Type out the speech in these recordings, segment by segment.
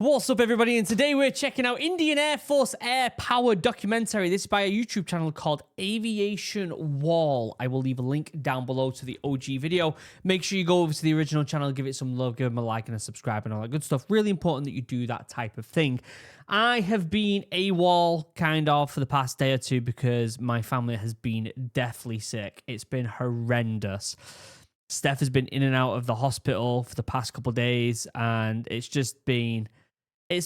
What's up, everybody? And today we're checking out Indian Air Force Air Power documentary. This is by a YouTube channel called Aviation Wall. I will leave a link down below to the OG video. Make sure you go over to the original channel, give it some love, give them a like and a subscribe and all that good stuff. Really important that you do that type of thing. I have been AWOL kind of for the past day or two because my family has been deathly sick. It's been horrendous. Steph has been in and out of the hospital for the past couple of days, and it's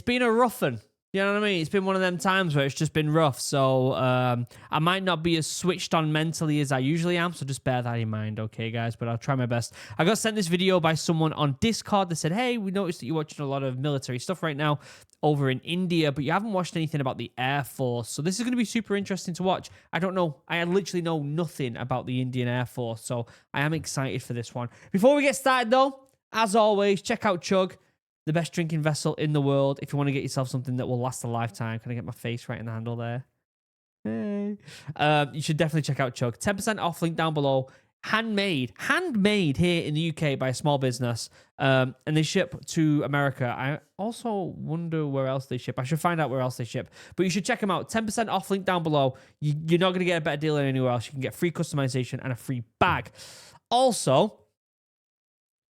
been a rough one. You know what I mean? It's been one of them times where it's just been rough. So I might not be as switched on mentally as I usually am. So just bear that in mind, okay, guys? But I'll try my best. I got sent this video by someone on Discord that said, hey, we noticed that you're watching a lot of military stuff right now over in India, but you haven't watched anything about the Air Force. So this is going to be super interesting to watch. I don't know. I literally know nothing about the Indian Air Force. So I am excited for this one. Before we get started, though, as always, check out Chug, the best drinking vessel in the world. If you want to get yourself something that will last a lifetime. Can I get my face right in the handle there? Hey. You should definitely check out Chug. 10% off, link down below. Handmade here in the UK by a small business. And they ship to America. I also wonder where else they ship. I should find out where else they ship. But you should check them out. 10% off, link down below. You're not going to get a better deal than anywhere else. You can get free customization and a free bag. Also,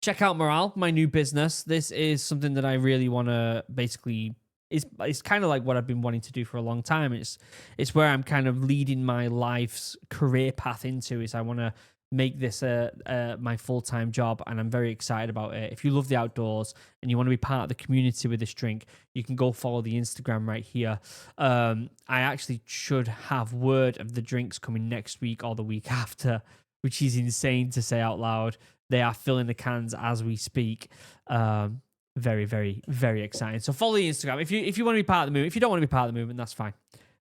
check out Mirage, my new business. This is something that I really want to basically... It's kind of like what I've been wanting to do for a long time. It's where I'm kind of leading my life's career path into. Is I want to make this my full-time job, and I'm very excited about it. If you love the outdoors and you want to be part of the community with this drink, you can go follow the Instagram right here. I actually should have word of the drinks coming next week or the week after, which is insane to say out loud. They are filling the cans as we speak. Very, very, very exciting. So follow the Instagram. If you want to be part of the movement. If you don't want to be part of the movement, that's fine.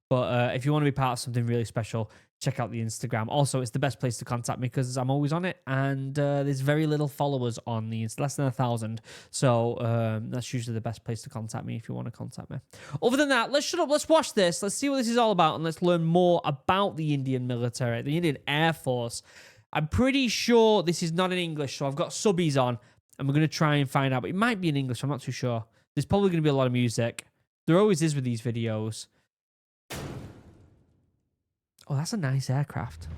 But if you want to be part of something really special, check out the Instagram. Also, it's the best place to contact me because I'm always on it, and there's very little followers on the Insta, less than 1,000. So that's usually the best place to contact me if you want to contact me. Other than that, let's shut up. Let's watch this. Let's see what this is all about, and let's learn more about the Indian military, the Indian Air Force. I'm pretty sure this is not in English, so I've got subbies on, and we're going to try and find out. But it might be in English. I'm not too sure. There's probably going to be a lot of music. There always is with these videos. Oh, that's a nice aircraft.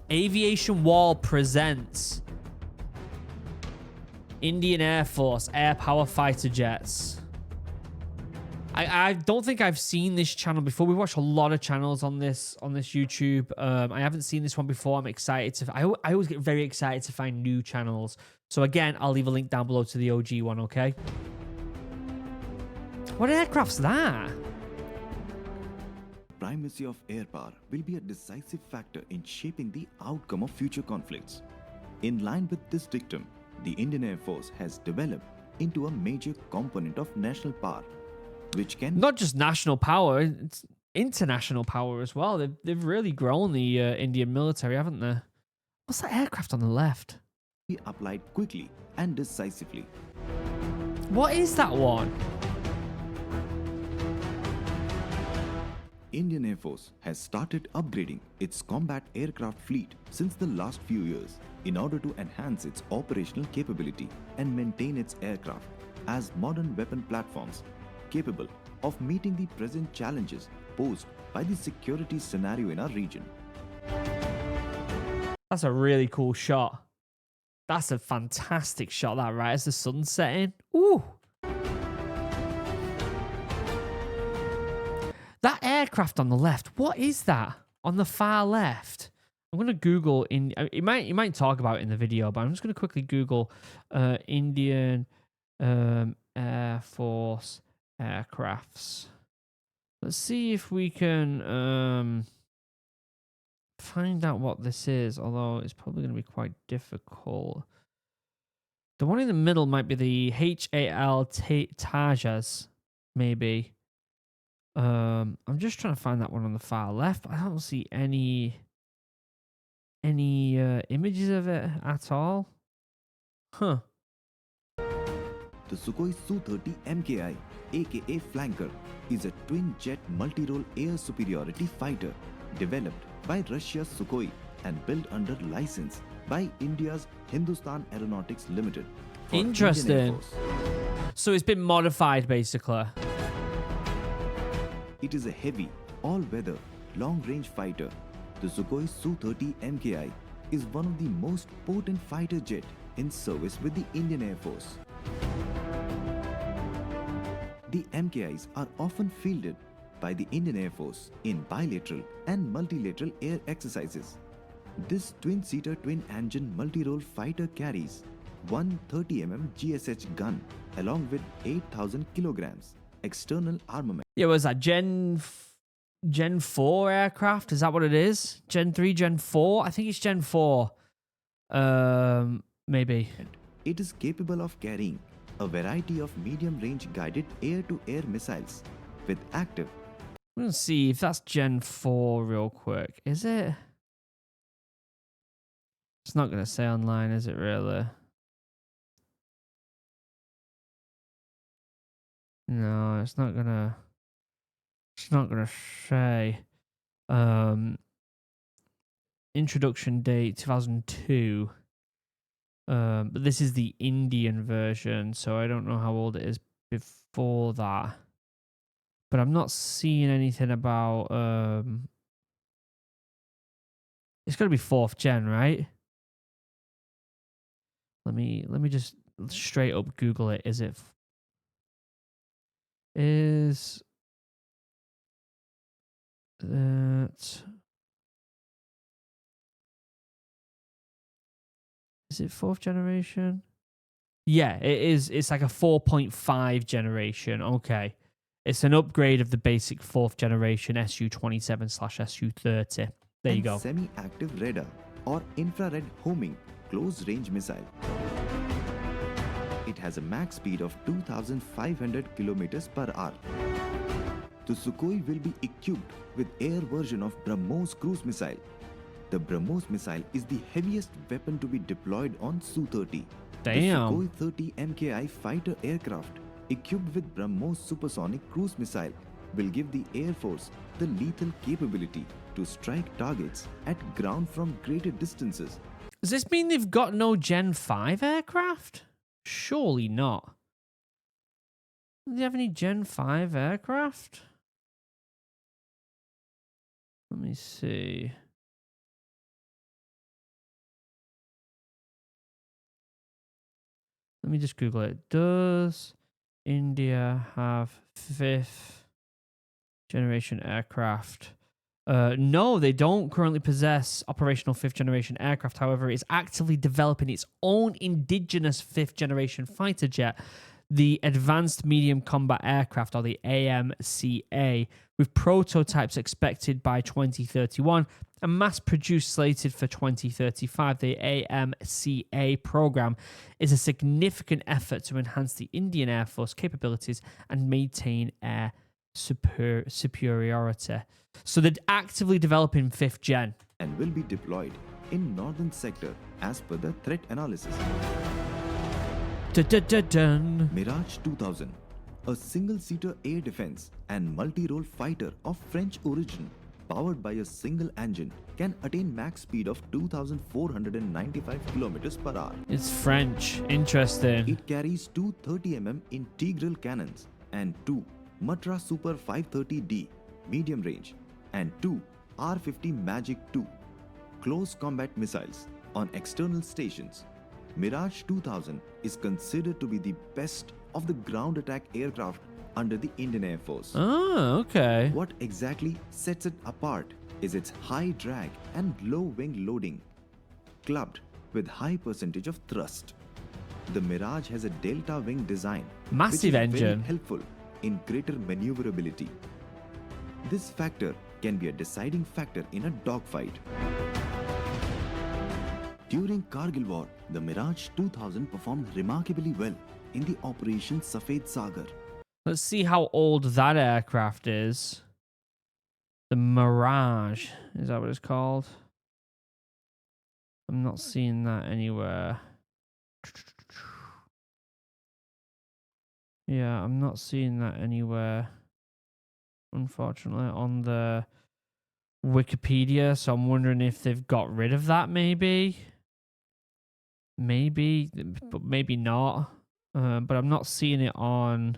Aviation Wall presents Indian Air Force Air Power Fighter Jets. I don't think I've seen this channel before. We watch a lot of channels on this YouTube. I haven't seen this one before. I'm excited to... I always get very excited to find new channels. So again, I'll leave a link down below to the OG one, okay? What aircraft's that? Primacy of air power will be a decisive factor in shaping the outcome of future conflicts. In line with this dictum, the Indian Air Force has developed into a major component of national power, which can... Not just national power, it's international power as well. They've really grown the Indian military, haven't they? What's that aircraft on the left? ...be applied quickly and decisively. What is that one? Indian Air Force has started upgrading its combat aircraft fleet since the last few years in order to enhance its operational capability and maintain its aircraft as modern weapon platforms capable of meeting the present challenges posed by the security scenario in our region. That's a really cool shot. That's a fantastic shot, that, right? As the sun's setting. Ooh. That aircraft on the left, what is that on the far left? I'm going to Google, you might talk about it in the video, but I'm just going to quickly Google Indian Air Force aircrafts. Let's see if we can find out what this is, although it's probably going to be quite difficult. The one in the middle might be the HAL Tejas, maybe. I'm just trying to find that one on the far left. I don't see any images of it at all. Huh. The Sukhoi Su-30MKI, aka Flanker, is a twin-jet multi-role air superiority fighter developed by Russia's Sukhoi and built under license by India's Hindustan Aeronautics Limited. Interesting. So it's been modified, basically. It is a heavy, all-weather, long-range fighter. The Sukhoi Su-30MKI is one of the most potent fighter jet in service with the Indian Air Force. The MKIs are often fielded by the Indian Air Force in bilateral and multilateral air exercises. This twin-seater, twin-engine multi-role fighter carries one 30mm GSH gun along with 8,000 kilograms external armament. Yeah, was that Gen 4 aircraft? Is that what it is? Gen 3, Gen 4? I think it's Gen 4. Maybe. It is capable of carrying a variety of medium-range guided air-to-air missiles with active. I'm going to see if that's Gen 4 real quick. Is it? It's not going to say online, is it really? No, it's not going to. It's not going to say. Introduction date 2002. But this is the Indian version, so I don't know how old it is before that. But I'm not seeing anything about it's got to be 4th gen, right? Let me just straight up Google it. Is it is it 4th generation? Yeah, it is. It's like a 4.5 generation. Okay. It's an upgrade of the basic 4th generation Su-27/Su-30. There you go. Semi-active radar or infrared homing close-range missile. It has a max speed of 2,500 kilometers per hour. The Sukhoi will be equipped with air version of BrahMos cruise missile. The BrahMos missile is the heaviest weapon to be deployed on Su-30. Damn. The Sukhoi 30MKI fighter aircraft equipped with BrahMos supersonic cruise missile will give the Air Force the lethal capability to strike targets at ground from greater distances. Does this mean they've got no Gen 5 aircraft? Surely not. Do they have any Gen 5 aircraft? Let me see. Let me just Google it. Does India have 5th generation aircraft? No, they don't currently possess operational 5th generation aircraft. However, it's actively developing its own indigenous 5th generation fighter jet, the Advanced Medium Combat Aircraft, or the AMCA, with prototypes expected by 2031 and mass produced slated for 2035. The AMCA program is a significant effort to enhance the Indian Air Force capabilities and maintain air superiority. So they're actively developing 5th gen. And will be deployed in northern sector as per the threat analysis. Mirage 2000, a single-seater air defense and multi-role fighter of French origin, powered by a single engine, can attain max speed of 2,495 kilometers per hour. It's French. Interesting. It carries two 30mm integral cannons and two Matra Super 530D medium range and two R-50 Magic 2 close combat missiles on external stations. Mirage 2000 is considered to be the best of the ground attack aircraft under the Indian Air Force. Oh, okay. What exactly sets it apart is its high drag and low wing loading, clubbed with high percentage of thrust. The Mirage has a delta wing design, Massive which is engine. very helpful in greater maneuverability. This factor can be a deciding factor in a dogfight. During Kargil War, the Mirage 2000 performed remarkably well in the Operation Safed Sagar. Let's see how old that aircraft is. The Mirage. Is that what it's called? I'm not seeing that anywhere. Yeah, I'm not seeing that anywhere, unfortunately, on the Wikipedia. So I'm wondering if they've got rid of that, maybe. Maybe, but maybe not. but I'm not seeing it on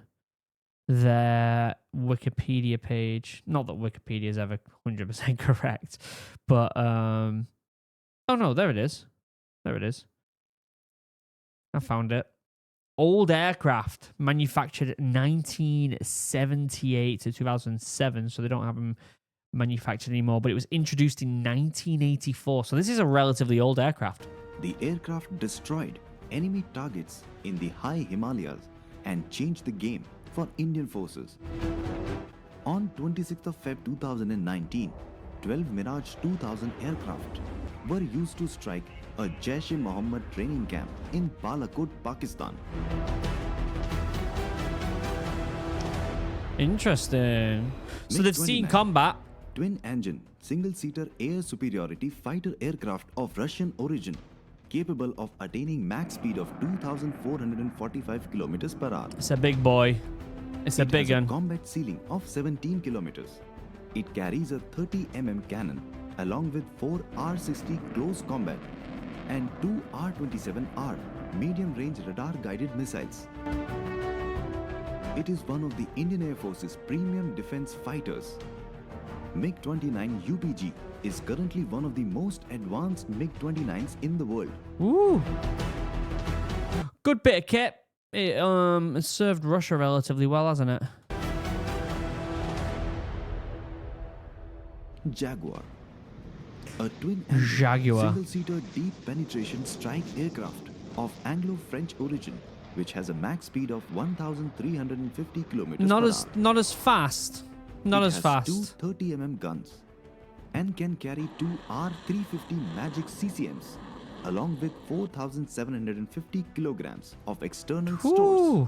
their Wikipedia page. Not that Wikipedia is ever 100% correct, but oh no, there it is. There it is. I found it. Old aircraft manufactured 1978 to 2007, so they don't have them manufactured anymore, but it was introduced in 1984, so this is a relatively old aircraft. The aircraft destroyed enemy targets in the high Himalayas and changed the game for Indian forces. On 26th of Feb 2019, 12 Mirage 2000 aircraft were used to strike a Jaish-e-Mohammed training camp in Balakot, Pakistan. Interesting. So they've seen combat. Twin-engine, single-seater air superiority fighter aircraft of Russian origin, capable of attaining max speed of 2,445 kilometers per hour. It's a big boy. It's a big one. It has a combat ceiling of 17 kilometers. It carries a 30mm cannon along with 4 R-60 close combat and 2 R-27R medium-range radar-guided missiles. It is one of the Indian Air Force's premium defense fighters. MiG-29 UPG is currently one of the most advanced MiG-29s in the world. Ooh. Good bit of kit. It served Russia relatively well, hasn't it? Jaguar. A Jaguar. single-seater deep penetration strike aircraft of Anglo-French origin, which has a max speed of 1,350 kilometers per hour. Not as fast. Not as fast. It has 2 30mm guns and can carry 2 R-350 Magic CCMs along with 4,750 kilograms of external stores.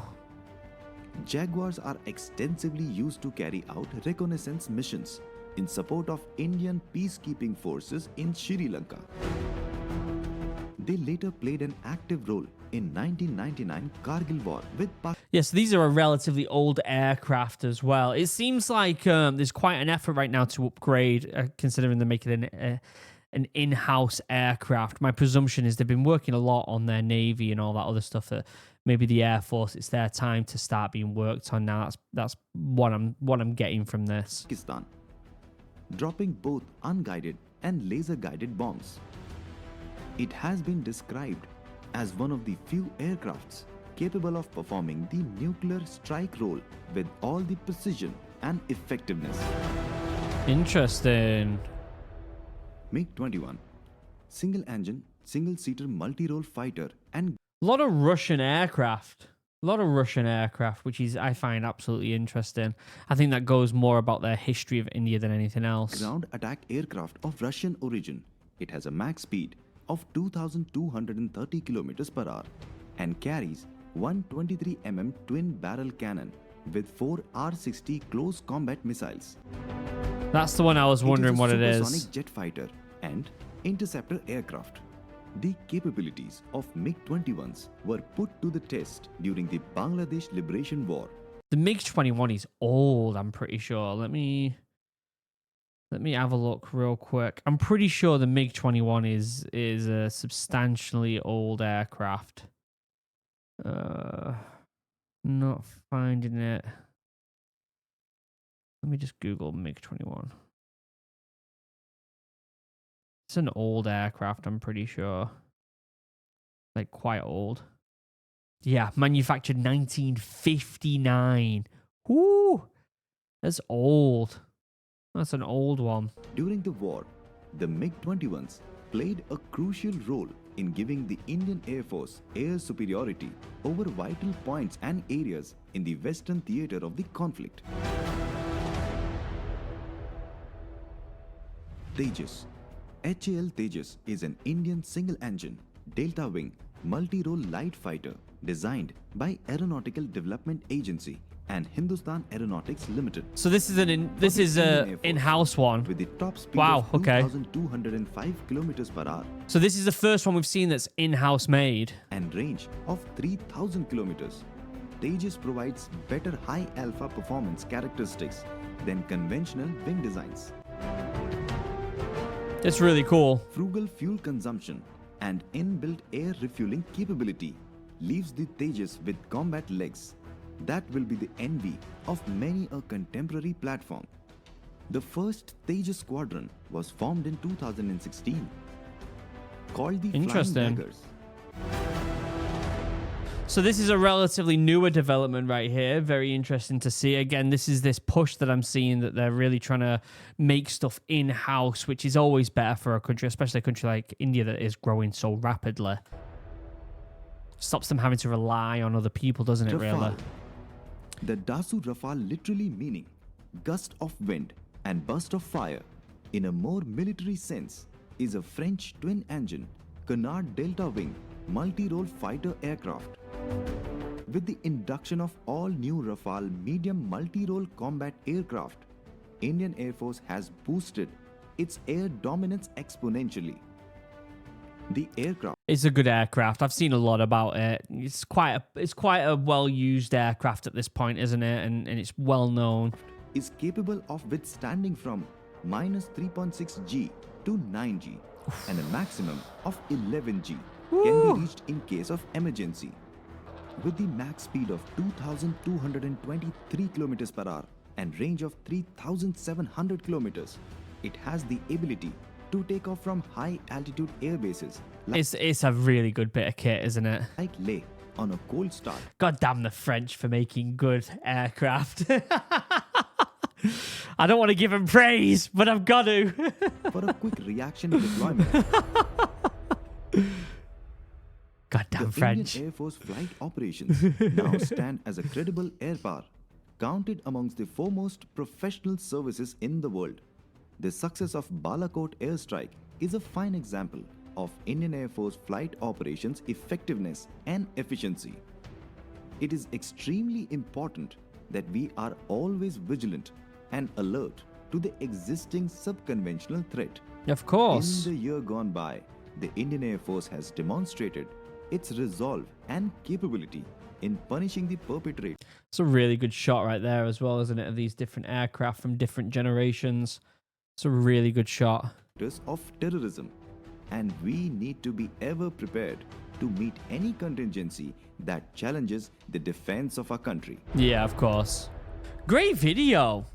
Jaguars are extensively used to carry out reconnaissance missions in support of Indian peacekeeping forces in Sri Lanka. They later played an active role in 1999 Kargil War with Pakistan. Yes, these are a relatively old aircraft as well. It seems like there's quite an effort right now to upgrade, considering they're making an in-house aircraft. My presumption is they've been working a lot on their Navy and all that other stuff that maybe the Air Force, it's their time to start being worked on now. That's what I'm getting from this. Pakistan, dropping both unguided and laser-guided bombs. It has been described as one of the few aircrafts capable of performing the nuclear strike role with all the precision and effectiveness. Interesting. MiG-21, single-engine, single-seater multi-role fighter and a lot of Russian aircraft. Which is, I find absolutely interesting. I think that goes more about their history of India than anything else. ground attack aircraft of Russian origin. It has a max speed of 2,230 kilometers per hour and carries 123mm twin-barrel cannon with 4 R-60 close combat missiles. That's the one I was wondering what it is. Supersonic jet fighter and interceptor aircraft. The capabilities of MiG-21s were put to the test during the Bangladesh Liberation War. The MiG-21 is old, I'm pretty sure. Let me have a look real quick. I'm pretty sure the MiG-21 is a substantially old aircraft. Not finding it. Let me just Google MiG-21. It's an old aircraft, I'm pretty sure. Like, quite old. Yeah, manufactured 1959. Whoo! That's old. That's an old one. During the war, the MiG-21s played a crucial role in giving the Indian Air Force air superiority over vital points and areas in the Western theatre of the conflict. Tejas. HAL Tejas is an Indian single-engine, delta-wing, multi-role light fighter designed by Aeronautical Development Agency and Hindustan Aeronautics Limited. So this is a in-house one. With the top speed wow, of okay. 2,205 kilometers per hour. So this is the first one we've seen that's in-house made. And range of 3,000 kilometers. Tejas provides better high alpha performance characteristics than conventional wing designs. It's really cool. Frugal fuel consumption and inbuilt air refueling capability leaves the Tejas with combat legs. That will be the envy of many a contemporary platform. The first Tejas squadron was formed in 2016, called the Flying Interesting. Daggers. So this is a relatively newer development right here. Very interesting to see. Again, this is this push that I'm seeing that they're really trying to make stuff in-house, which is always better for a country, especially a country like India that is growing so rapidly. Stops them having to rely on other people, doesn't it, really? Rafale. The Dasu Rafale literally meaning gust of wind and burst of fire in a more military sense is a French twin-engine canard delta-wing multi-role fighter aircraft. With the induction of all new Rafale medium multi-role combat aircraft, Indian Air Force has boosted its air dominance exponentially. The aircraft It's a good aircraft. I've seen a lot about it. It's quite a well-used aircraft at this point, isn't it? And it's well known. is capable of withstanding from minus 3.6 G to 9 G, and a maximum of 11 G can be reached in case of emergency. With the max speed of 2,223 km per hour and range of 3,700 km, it has the ability to take off from high altitude air bases It's a really good bit of kit, isn't it? like Leh on a cold start. God damn the French for making good aircraft. I don't want to give them praise, but I've got to. For a quick reaction deployment, Goddamn the French. Indian Air Force flight operations now stand as a credible air power, counted amongst the foremost professional services in the world. The success of Balakot airstrike is a fine example of Indian Air Force flight operations effectiveness and efficiency. It is extremely important that we are always vigilant and alert to the existing subconventional threat. Of course. In the year gone by, the Indian Air Force has demonstrated its resolve and capability in punishing the perpetrator It's a really good shot right there as well, isn't it? Of these different aircraft from different generations. It's a really good shot. of terrorism, and we need to be ever prepared to meet any contingency that challenges the defense of our country. Yeah, of course. Great video.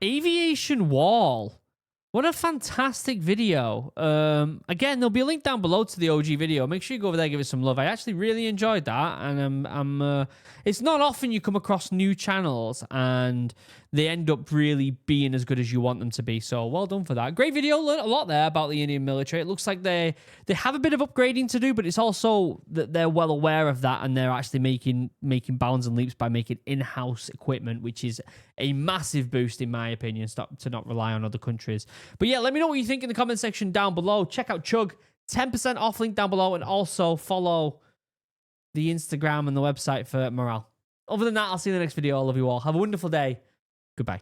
Aviation Wall. What a fantastic video. Again, there'll be a link down below to the OG video. Make sure you go over there and give it some love. I actually really enjoyed that. And it's not often you come across new channels and they end up really being as good as you want them to be. So well done for that. Great video. Learned a lot there about the Indian military. It looks like they have a bit of upgrading to do, but it's also that they're well aware of that and they're actually making bounds and leaps by making in-house equipment, which is a massive boost in my opinion, to not rely on other countries. But yeah, let me know what you think in the comment section down below. Check out Chug, 10% off link down below, and also follow the Instagram and the website for morale. Other than that, I'll see you in the next video. I love you all. Have a wonderful day. Goodbye.